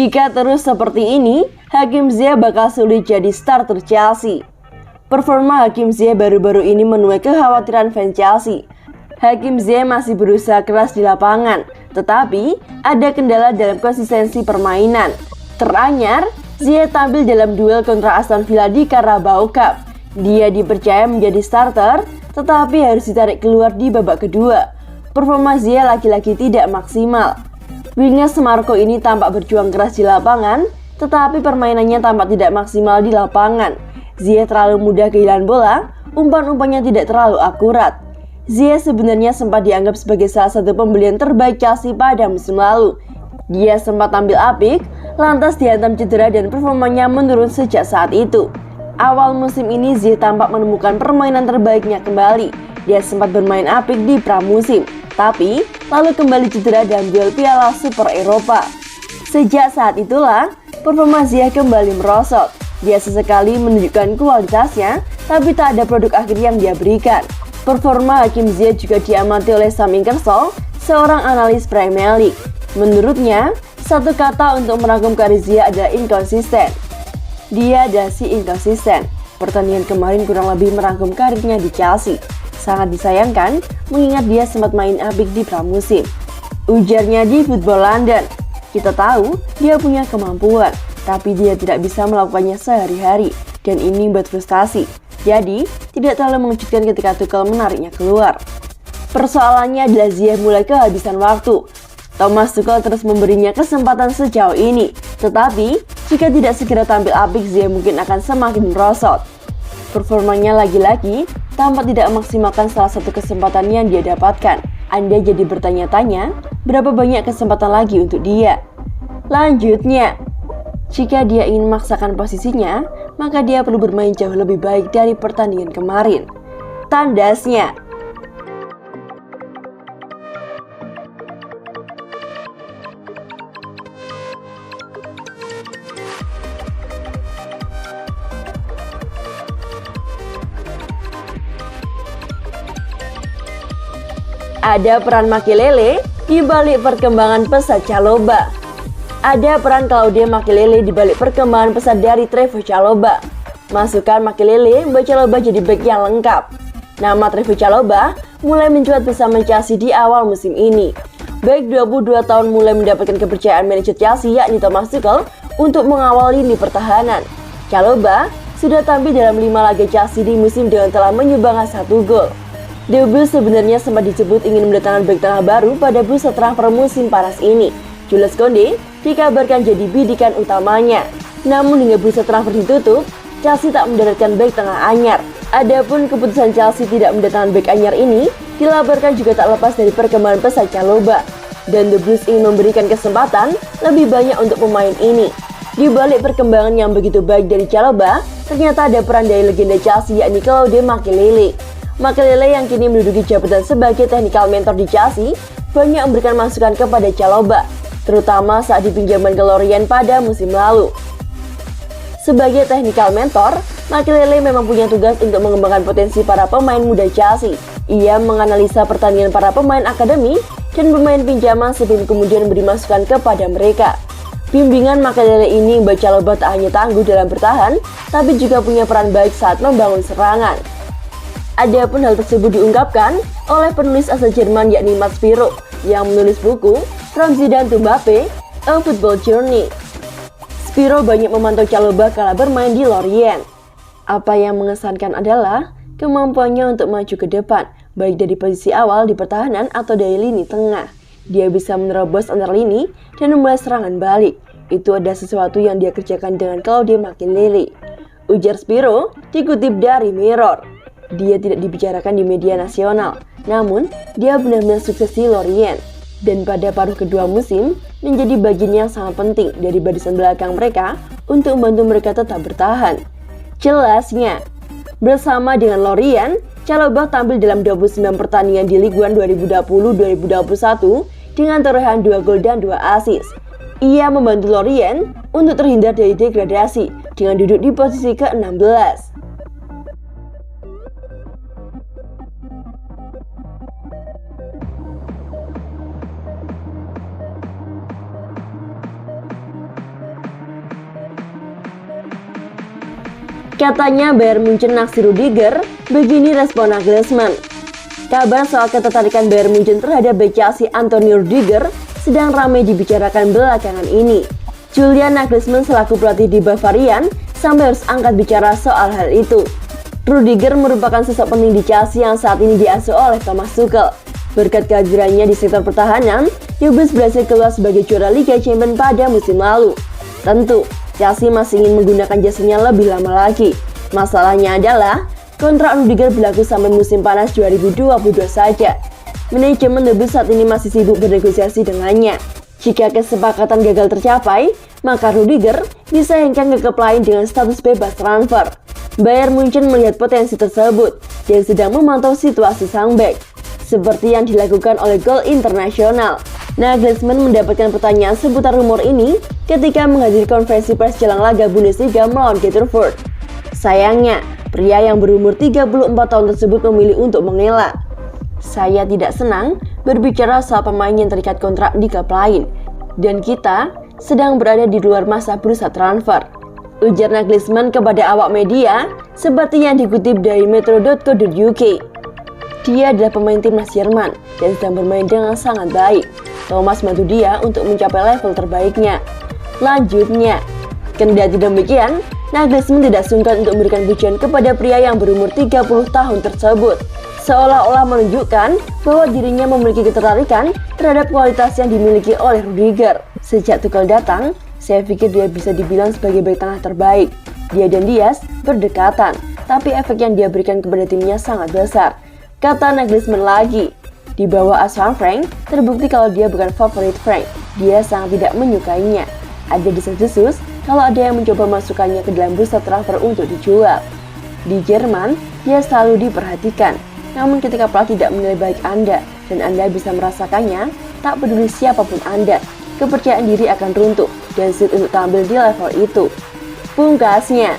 Jika terus seperti ini, Hakim Ziyech bakal sulit jadi starter Chelsea. Performa Hakim Ziyech baru-baru ini menuai kekhawatiran fans Chelsea. Hakim Ziyech masih berusaha keras di lapangan, tetapi ada kendala dalam konsistensi permainan. Teranyar, Ziyech tampil dalam duel kontra Aston Villa di Carabao Cup. Dia dipercaya menjadi starter, tetapi harus ditarik keluar di babak kedua. Performa Ziyech lagi-lagi tidak maksimal. Winger Marco ini tampak berjuang keras di lapangan, tetapi permainannya tampak tidak maksimal di lapangan. Ziyech terlalu mudah kehilangan bola, umpan-umpannya tidak terlalu akurat. Ziyech sebenarnya sempat dianggap sebagai salah satu pembelian terbaik Chelsea pada musim lalu. Dia sempat tampil apik, lantas dihantam cedera dan performanya menurun sejak saat itu. Awal musim ini Ziyech tampak menemukan permainan terbaiknya kembali. Dia sempat bermain apik di pramusim, tapi lalu kembali cedera dalam duel Piala Super Eropa. Sejak saat itulah, performa Ziyech kembali merosot. Dia sesekali menunjukkan kualitasnya, tapi tak ada produk akhir yang dia berikan. Performa Hakim Ziyech juga diamati oleh Sam Inkersol, seorang analis Premier League. Menurutnya, satu kata untuk merangkum karir Ziyech adalah inkonsisten. Dia adalah si inkonsisten. Pertandingan kemarin kurang lebih merangkum karirnya di Chelsea. Sangat disayangkan mengingat dia sempat main apik di pramusim. Ujarnya di Football London, kita tahu dia punya kemampuan, tapi dia tidak bisa melakukannya sehari-hari, dan ini membuat frustasi. Jadi, tidak terlalu mengejutkan ketika Tuchel menariknya keluar. Persoalannya adalah Ziyech mulai kehabisan waktu. Thomas Tuchel terus memberinya kesempatan sejauh ini, tetapi jika tidak segera tampil apik, Ziyech mungkin akan semakin merosot. Performanya lagi-lagi tampak tidak memaksimalkan salah satu kesempatan yang dia dapatkan. Anda jadi bertanya-tanya, berapa banyak kesempatan lagi untuk dia? Lanjutnya, jika dia ingin memaksakan posisinya, maka dia perlu bermain jauh lebih baik dari pertandingan kemarin. Tandasnya, ada peran Makelele di balik perkembangan pesat Chalobah. Ada peran Claude Makelele di balik perkembangan pesat dari Trevoh Chalobah. Masukkan Makelele membuat Chalobah jadi bek yang lengkap. Nama Trevoh Chalobah mulai mencuat bersama Chelsea di awal musim ini. Bek 22 tahun mulai mendapatkan kepercayaan manajer Chelsea yakni Thomas Tuchel untuk mengawal lini pertahanan. Chalobah sudah tampil dalam 5 laga Chelsea di musim dengan telah menyumbangkan 1 gol. The Blues sebenarnya sempat disebut ingin mendatangkan bek tengah baru pada bursa transfer musim panas ini. Jules Koundé dikabarkan jadi bidikan utamanya. Namun hingga bursa transfer ditutup, Chelsea tak mendaratkan bek tengah anyar. Adapun keputusan Chelsea tidak mendatangkan bek anyar ini dilaporkan juga tak lepas dari perkembangan pesat Chalobah. Dan The Blues ingin memberikan kesempatan lebih banyak untuk pemain ini. Di balik perkembangan yang begitu baik dari Chalobah, ternyata ada peran dari legenda Chelsea yakni Claude Makelele. Makelele yang kini menduduki jabatan sebagai technical mentor di Chelsea banyak memberikan masukan kepada Chalobah, terutama saat dipinjamkan ke Lorient pada musim lalu. Sebagai technical mentor, Makelele memang punya tugas untuk mengembangkan potensi para pemain muda Chelsea. Ia menganalisa pertandingan para pemain akademi dan pemain pinjaman sebelum kemudian memberi masukan kepada mereka. Bimbingan Makelele ini membuat Chalobah tak hanya tangguh dalam bertahan, tapi juga punya peran baik saat membangun serangan. Adapun hal tersebut diungkapkan oleh penulis asal Jerman yakni Mats Pirro yang menulis buku From Zidane to Mbappe, A Football Journey. Pirro banyak memantau Chalobah kala bermain di Lorient. Apa yang mengesankan adalah kemampuannya untuk maju ke depan, baik dari posisi awal di pertahanan atau dari lini tengah. Dia bisa menerobos antar lini dan memulai serangan balik. Itu ada sesuatu yang dia kerjakan dengan Claude Makelele. Ujar Pirro dikutip dari Mirror. Dia tidak dibicarakan di media nasional, namun dia benar-benar sukses di Lorient. Dan pada paruh kedua musim, menjadi bagian yang sangat penting dari barisan belakang mereka untuk membantu mereka tetap bertahan. Jelasnya, bersama dengan Lorient, Chalobah tampil dalam 29 pertandingan di Ligue 1 2020-2021 dengan torehan 2 gol dan 2 assist. Ia membantu Lorient untuk terhindar dari degradasi dengan duduk di posisi ke-16. Katanya Bayern Munchen naksir Rudiger, begini respon Nagelsmann. Kabar soal ketertarikan Bayern Munchen terhadap bek Chelsea Antonio Rudiger sedang ramai dibicarakan belakangan ini. Julian Nagelsmann selaku pelatih di Bavarian sampai harus angkat bicara soal hal itu. Rudiger merupakan sosok penting di Chelsea yang saat ini diasuh oleh Thomas Tuchel. Berkat kehadirannya di sektor pertahanan, Juventus berhasil keluar sebagai juara Liga Champions pada musim lalu. Tentu, Chelsea masih ingin menggunakan jasanya lebih lama lagi. Masalahnya adalah, kontrak Rudiger berlaku sampai musim panas 2022 saja. Manajemen The Blues saat ini masih sibuk bernegosiasi dengannya. Jika kesepakatan gagal tercapai, maka Rudiger bisa hengkang ke klub lain dengan status bebas transfer. Bayern Munchen melihat potensi tersebut dan sedang memantau situasi sang bek, seperti yang dilakukan oleh Goal International. Nagelsmann mendapatkan pertanyaan seputar rumor ini ketika menghadiri konferensi pers jelang laga Bundesliga melawan Gertrude. Sayangnya, pria yang berumur 34 tahun tersebut memilih untuk mengelak. Saya tidak senang berbicara soal pemain yang terikat kontrak di klub lain, dan kita sedang berada di luar masa bursa transfer, ujar Nagelsmann kepada awak media seperti yang dikutip dari metro.co.uk. Dia adalah pemain timnas Jerman dan sedang bermain dengan sangat baik. Thomas bantu dia untuk mencapai level terbaiknya. Lanjutnya, kendati demikian, Nagelsmann tidak sungkan untuk memberikan pujian kepada pria yang berumur 30 tahun tersebut, seolah-olah menunjukkan bahwa dirinya memiliki ketertarikan terhadap kualitas yang dimiliki oleh Rudiger. Sejak Tuchel datang, saya pikir dia bisa dibilang sebagai bek tengah terbaik. Dia dan Diaz berdekatan, tapi efek yang dia berikan kepada timnya sangat besar, kata Nagelsmann lagi. Di bawah asuhan Frank, terbukti kalau dia bukan favorit Frank. Dia sangat tidak menyukainya. Ada desas-desus kalau ada yang mencoba masukkannya ke dalam bursa transfer untuk dijual. Di Jerman, dia selalu diperhatikan. Namun ketika pelatih tidak menilai baik Anda dan Anda bisa merasakannya, tak peduli siapapun Anda, kepercayaan diri akan runtuh dan sulit untuk tampil di level itu. Pungkasnya,